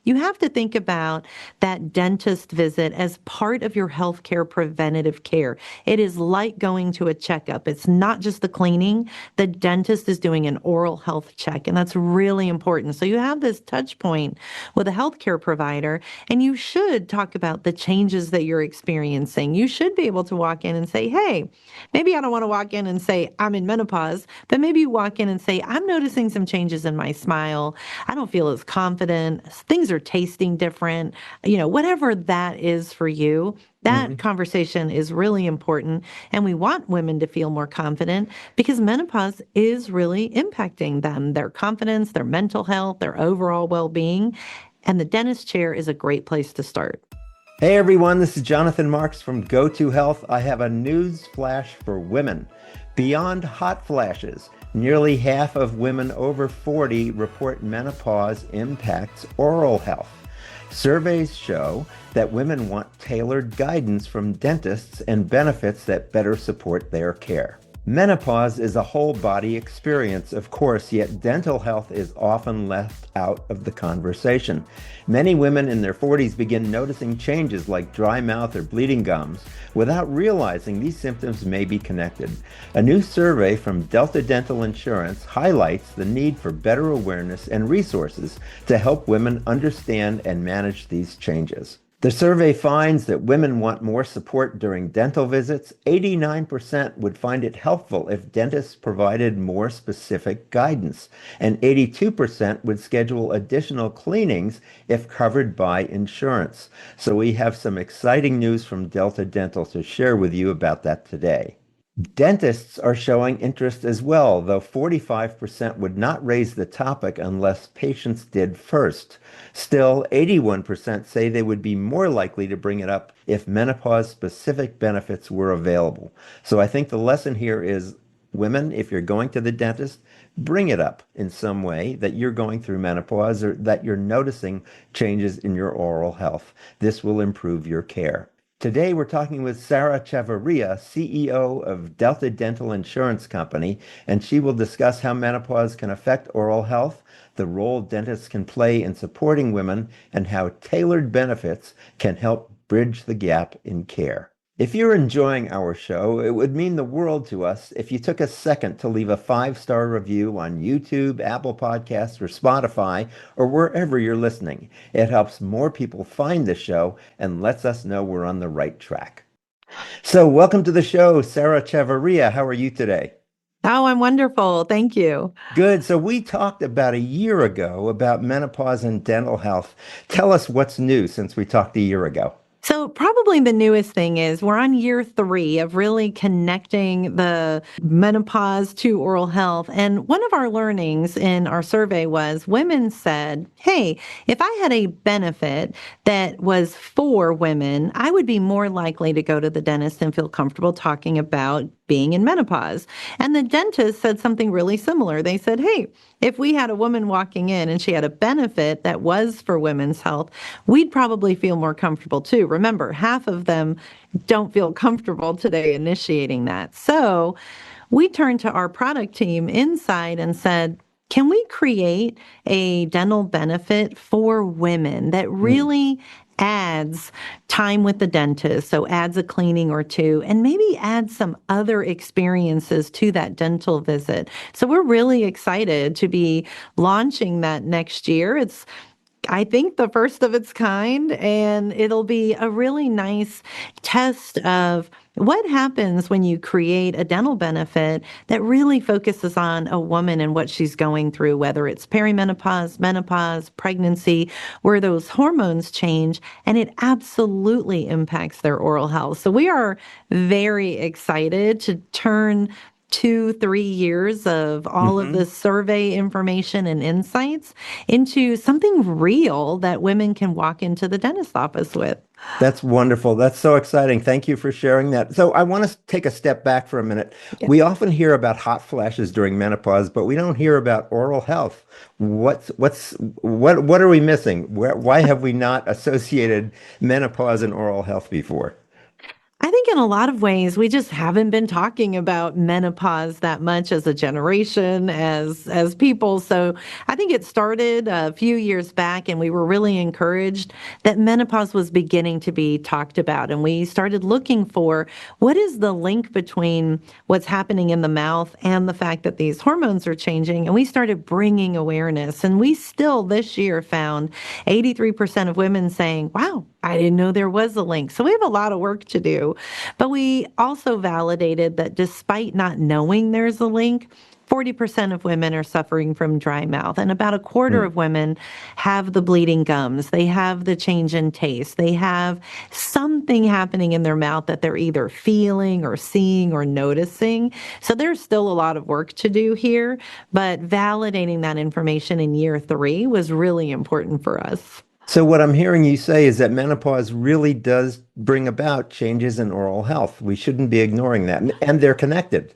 you have to think about that dentist visit as part of your healthcare preventative care. It is like going to a checkup. It's not just the cleaning. The dentist is doing an oral health check, and that's really important. So you have this touch point with a healthcare provider, and you should talk about the changes that you're experiencing. You should be able to walk in and say, hey, maybe I don't want to walk in and say I'm in menopause, but maybe you walk in and say, I'm noticing some changes in my smile. I don't feel as confident. Things are tasting different. Whatever that is for you, that Mhm. conversation is really important. And we want women to feel more confident because menopause is really impacting them, their confidence, their mental health, their overall well being. And the dentist chair is a great place to start. Hey everyone, this is Jonathan Marks from Go To Health. I have a news flash for women. Beyond hot flashes, nearly half of women over 40 report menopause impacts oral health. Surveys show that women want tailored guidance from dentists and benefits that better support their care. Menopause is a whole body experience, of course, yet dental health is often left out of the conversation. Many women in their 40s begin noticing changes like dry mouth or bleeding gums without realizing these symptoms may be connected. A new survey from Delta Dental Insurance highlights the need for better awareness and resources to help women understand and manage these changes. The survey finds that women want more support during dental visits. 89% would find it helpful if dentists provided more specific guidance, and 82% would schedule additional cleanings if covered by insurance. So we have some exciting news from Delta Dental to share with you about that today. Dentists are showing interest as well, though 45% would not raise the topic unless patients did first. Still, 81% say they would be more likely to bring it up if menopause-specific benefits were available. So I think the lesson here is, women, if you're going to the dentist, bring it up in some way that you're going through menopause or that you're noticing changes in your oral health. This will improve your care. Today, we're talking with Sarah Chavarria, CEO of Delta Dental Insurance Company, and she will discuss how menopause can affect oral health, the role dentists can play in supporting women, and how tailored benefits can help bridge the gap in care. If you're enjoying our show, it would mean the world to us if you took a second to leave a 5-star review on YouTube, Apple Podcasts, or Spotify, or wherever you're listening. It helps more people find the show and lets us know we're on the right track. So, welcome to the show, Sarah Chavarria. How are you today? Oh, I'm wonderful. Thank you. Good. So, we talked about a year ago about menopause and dental health. Tell us what's new since we talked a year ago. So, probably the newest thing is we're on year 3 of really connecting the menopause to oral health. And one of our learnings in our survey was women said, hey, if I had a benefit that was for women, I would be more likely to go to the dentist and feel comfortable talking about being in menopause. And the dentist said something really similar. They said, hey, if we had a woman walking in and she had a benefit that was for women's health, we'd probably feel more comfortable too. Remember, half of them don't feel comfortable today initiating that. So we turned to our product team inside and said, can we create a dental benefit for women that Mm. really adds time with the dentist, so adds a cleaning or two, and maybe adds some other experiences to that dental visit. So we're really excited to be launching that next year. It's I think the first of its kind, and it'll be a really nice test of what happens when you create a dental benefit that really focuses on a woman and what she's going through, whether it's perimenopause, menopause, pregnancy, where those hormones change, and it absolutely impacts their oral health. So we are very excited to turn 2, 3 years of all of Hmm. this survey information and insights into something real that women can walk into the dentist office with. That's wonderful. That's so exciting. Thank you for sharing that. So I want to take a step back for a minute. Yeah. We often hear about hot flashes during menopause, but we don't hear about oral health. What are we missing? Why have we not associated menopause and oral health before? I think in a lot of ways, we just haven't been talking about menopause that much as a generation, as people. So I think it started a few years back, and we were really encouraged that menopause was beginning to be talked about. And we started looking for what is the link between what's happening in the mouth and the fact that these hormones are changing. And we started bringing awareness. And we still this year found 83% of women saying, wow, I didn't know there was a link. So we have a lot of work to do. But we also validated that despite not knowing there's a link, 40% of women are suffering from dry mouth, and about a quarter Mm. of women have the bleeding gums. They have the change in taste. They have something happening in their mouth that they're either feeling or seeing or noticing. So there's still a lot of work to do here, but validating that information in year 3 was really important for us. So what I'm hearing you say is that menopause really does bring about changes in oral health. We shouldn't be ignoring that. And they're connected.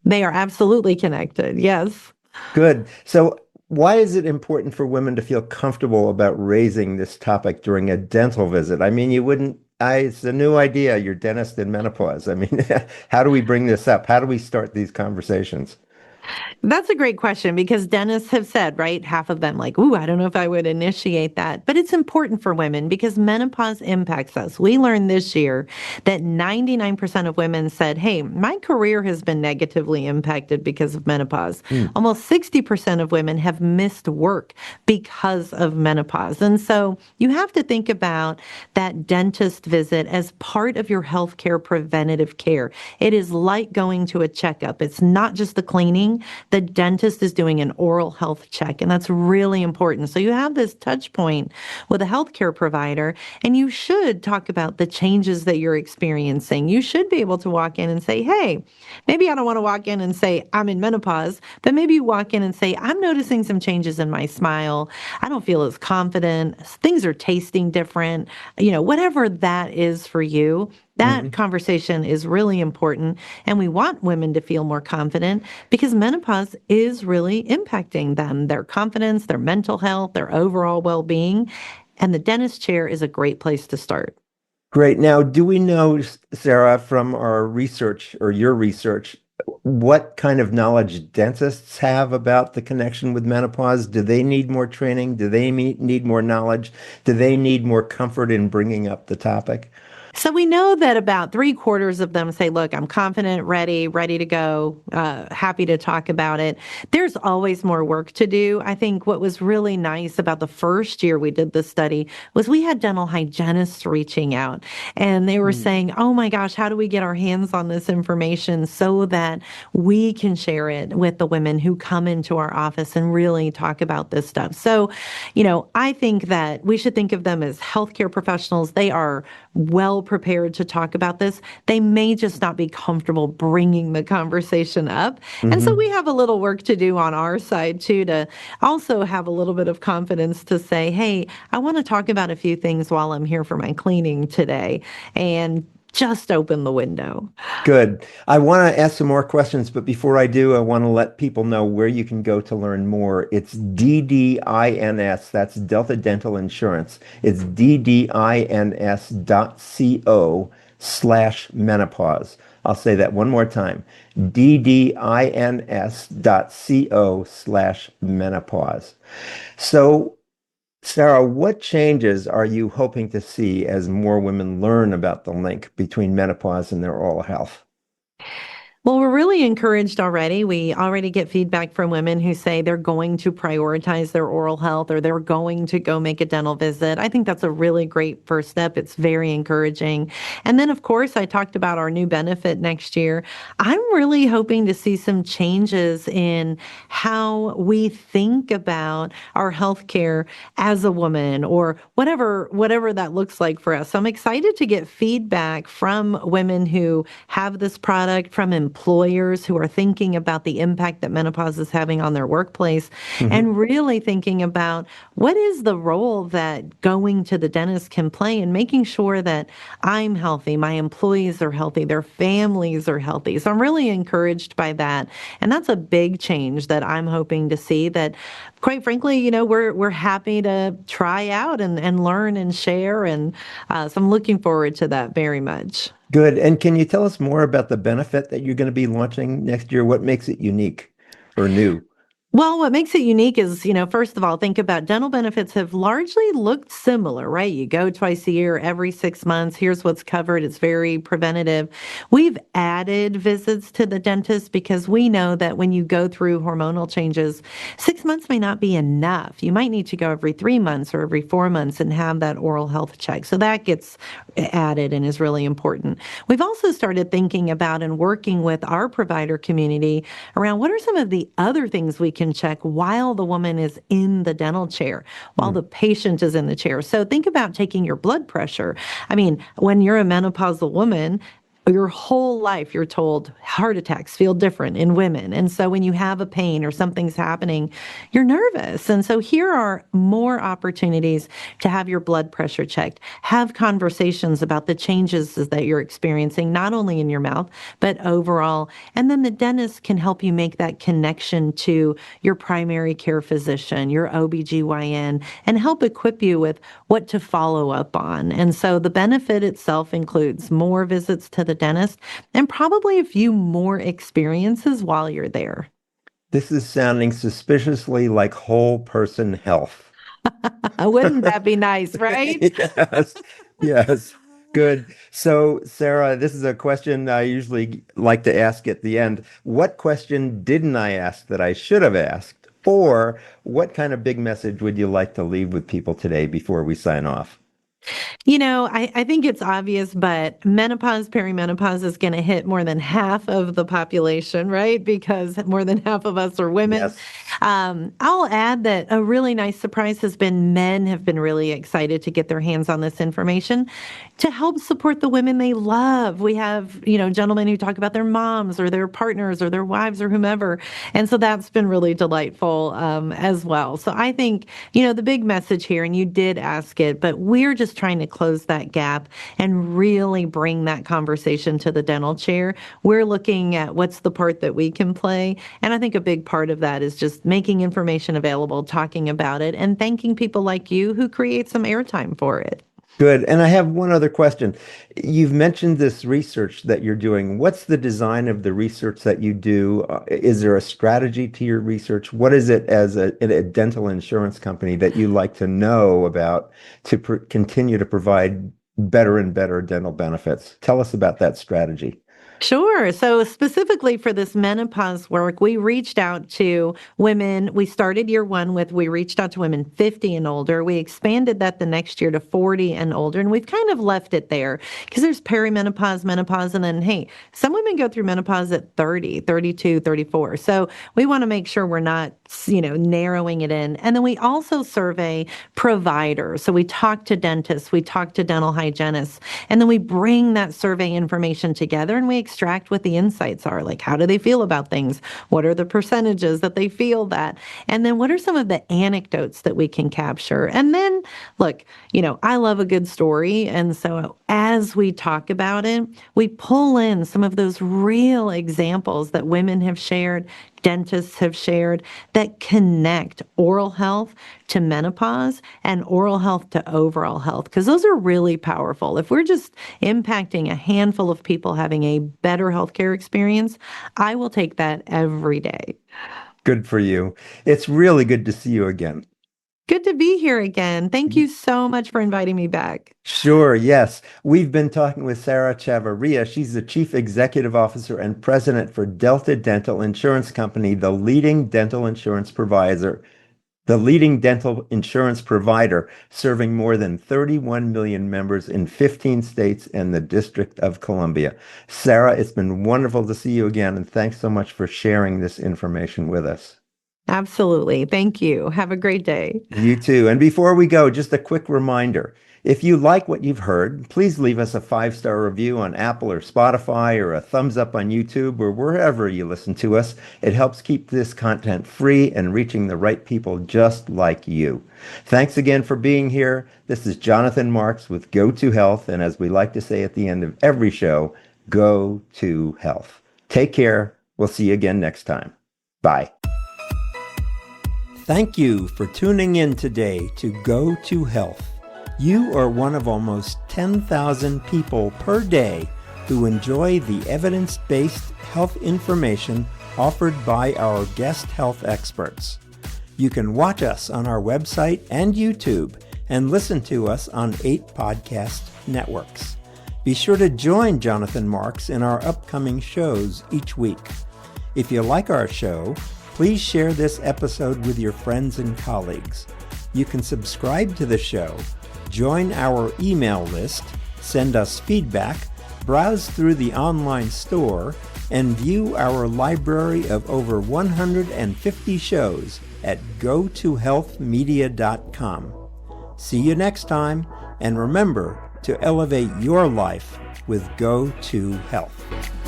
They are absolutely connected. Yes. Good. So why is it important for women to feel comfortable about raising this topic during a dental visit? I mean, you wouldn't, it's a new idea, your dentist in menopause. I mean, how do we bring this up? How do we start these conversations? That's a great question because dentists have said, right? Half of them, like, ooh, I don't know if I would initiate that. But it's important for women because menopause impacts us. We learned this year that 99% of women said, hey, my career has been negatively impacted because of menopause. Mm. Almost 60% of women have missed work because of menopause. And so you have to think about that dentist visit as part of your healthcare preventative care. It is like going to a checkup. It's not just the cleaning. The dentist is doing an oral health check, and that's really important. So you have this touch point with a healthcare provider, and you should talk about the changes that you're experiencing. You should be able to walk in and say, hey, maybe I don't want to walk in and say I'm in menopause, but maybe you walk in and say, I'm noticing some changes in my smile. I don't feel as confident. Things are tasting different. Whatever that is for you, that Mhm. conversation is really important. And we want women to feel more confident because menopause is really impacting them, their confidence, their mental health, their overall well being. And the dentist chair is a great place to start. Great. Now, do we know, Sarah, from our research or your research, what kind of knowledge dentists have about the connection with menopause? Do they need more training? Do they need more knowledge? Do they need more comfort in bringing up the topic? So we know that about 3/4 of them say, look, I'm confident, ready to go, happy to talk about it. There's always more work to do. I think what was really nice about the first year we did this study was we had dental hygienists reaching out and they were Mm. saying, oh my gosh, how do we get our hands on this information so that we can share it with the women who come into our office and really talk about this stuff? So, I think that we should think of them as healthcare professionals. They are well prepared to talk about this. They may just not be comfortable bringing the conversation up. And so Hmm. we have a little work to do on our side too, to also have a little bit of confidence to say, hey, I want to talk about a few things while I'm here for my cleaning today and just open the window. Good. I want to ask some more questions, but before I do, I want to let people know where you can go to learn more. It's DDINS, that's Delta Dental Insurance. It's DDINS.co/menopause. I'll say that one more time. DDINS.co/menopause. So, Sarah, what changes are you hoping to see as more women learn about the link between menopause and their oral health? Well, we're really encouraged already. We already get feedback from women who say they're going to prioritize their oral health or they're going to go make a dental visit. I think that's a really great first step. It's very encouraging. And then, of course, I talked about our new benefit next year. I'm really hoping to see some changes in how we think about our healthcare as a woman or whatever that looks like for us. So I'm excited to get feedback from women who have this product, from employers who are thinking about the impact that menopause is having on their workplace, Hmm. and really thinking about what is the role that going to the dentist can play in making sure that I'm healthy, my employees are healthy, their families are healthy. So I'm really encouraged by that. And that's a big change that I'm hoping to see that, quite frankly, we're happy to try out and learn and share. And so I'm looking forward to that very much. Good. And can you tell us more about the benefit that you're going to be launching next year? What makes it unique or new? Well, what makes it unique is, first of all, think about dental benefits have largely looked similar, right? You go twice a year, every 6 months. Here's what's covered. It's very preventative. We've added visits to the dentist because we know that when you go through hormonal changes, 6 months may not be enough. You might need to go every 3 months or every 4 months and have that oral health check. So that gets added and is really important. We've also started thinking about and working with our provider community around what are some of the other things we can check while the woman is in the dental chair, while Hmm. the patient is in the chair. So think about taking your blood pressure. I mean, when you're a menopausal woman, your whole life you're told heart attacks feel different in women. And so when you have a pain or something's happening, you're nervous. And so here are more opportunities to have your blood pressure checked, have conversations about the changes that you're experiencing, not only in your mouth, but overall. And then the dentist can help you make that connection to your primary care physician, your OBGYN, and help equip you with what to follow up on. And so the benefit itself includes more visits to the dentist and probably a few more experiences while you're there. This is sounding suspiciously like whole person health. Wouldn't that be nice, right? Yes, yes. Good. So, Sarah, this is a question I usually like to ask at the end. What question didn't I ask that I should have asked? Or what kind of big message would you like to leave with people today before we sign off? I think it's obvious, but menopause, perimenopause is going to hit more than half of the population, right? Because more than half of us are women. Yes. I'll add that a really nice surprise has been men have been really excited to get their hands on this information to help support the women they love. We have, gentlemen who talk about their moms or their partners or their wives or whomever. And so that's been really delightful as well. So I think, the big message here, and you did ask it, but we're just trying to close that gap and really bring that conversation to the dental chair. We're looking at what's the part that we can play. And I think a big part of that is just making information available, talking about it, and thanking people like you who create some airtime for it. Good. And I have one other question. You've mentioned this research that you're doing. What's the design of the research that you do? Is there a strategy to your research? What is it as a dental insurance company that you like to know about to continue to provide better and better dental benefits? Tell us about that strategy. Sure. So, specifically for this menopause work, we reached out to women. We started year one with we reached out to women 50 and older. We expanded that the next year to 40 and older. And we've kind of left it there because there's perimenopause, menopause, and then, hey, some women go through menopause at 30, 32, 34. So, we want to make sure we're not, narrowing it in. And then we also survey providers. So, we talk to dentists, we talk to dental hygienists, and then we bring that survey information together and we extract what the insights are. Like, how do they feel about things? What are the percentages that they feel that? And then what are some of the anecdotes that we can capture? And then, look, I love a good story. And so as we talk about it, we pull in some of those real examples that women have shared, dentists have shared that connect oral health to menopause and oral health to overall health, because those are really powerful. If we're just impacting a handful of people having a better healthcare experience, I will take that every day. Good for you. It's really good to see you again. Good to be here again. Thank you so much for inviting me back. Sure, yes. We've been talking with Sarah Chavarria. She's the Chief Executive Officer and President for Delta Dental Insurance Company, the leading dental insurance provider serving more than 31 million members in 15 states and the District of Columbia. Sarah, it's been wonderful to see you again, and thanks so much for sharing this information with us. Absolutely. Thank you. Have a great day. You too. And before we go, just a quick reminder. If you like what you've heard, please leave us a 5-star review on Apple or Spotify or a thumbs up on YouTube or wherever you listen to us. It helps keep this content free and reaching the right people just like you. Thanks again for being here. This is Jonathan Marks with Go to Health. And as we like to say at the end of every show, go to health. Take care. We'll see you again next time. Bye. Thank you for tuning in today to Go to Health. You are one of almost 10,000 people per day who enjoy the evidence-based health information offered by our guest health experts. You can watch us on our website and YouTube and listen to us on 8 podcast networks. Be sure to join Jonathan Marks in our upcoming shows each week. If you like our show, please share this episode with your friends and colleagues. You can subscribe to the show, join our email list, send us feedback, browse through the online store, and view our library of over 150 shows at gotohealthmedia.com. See you next time, and remember to elevate your life with Go To Health.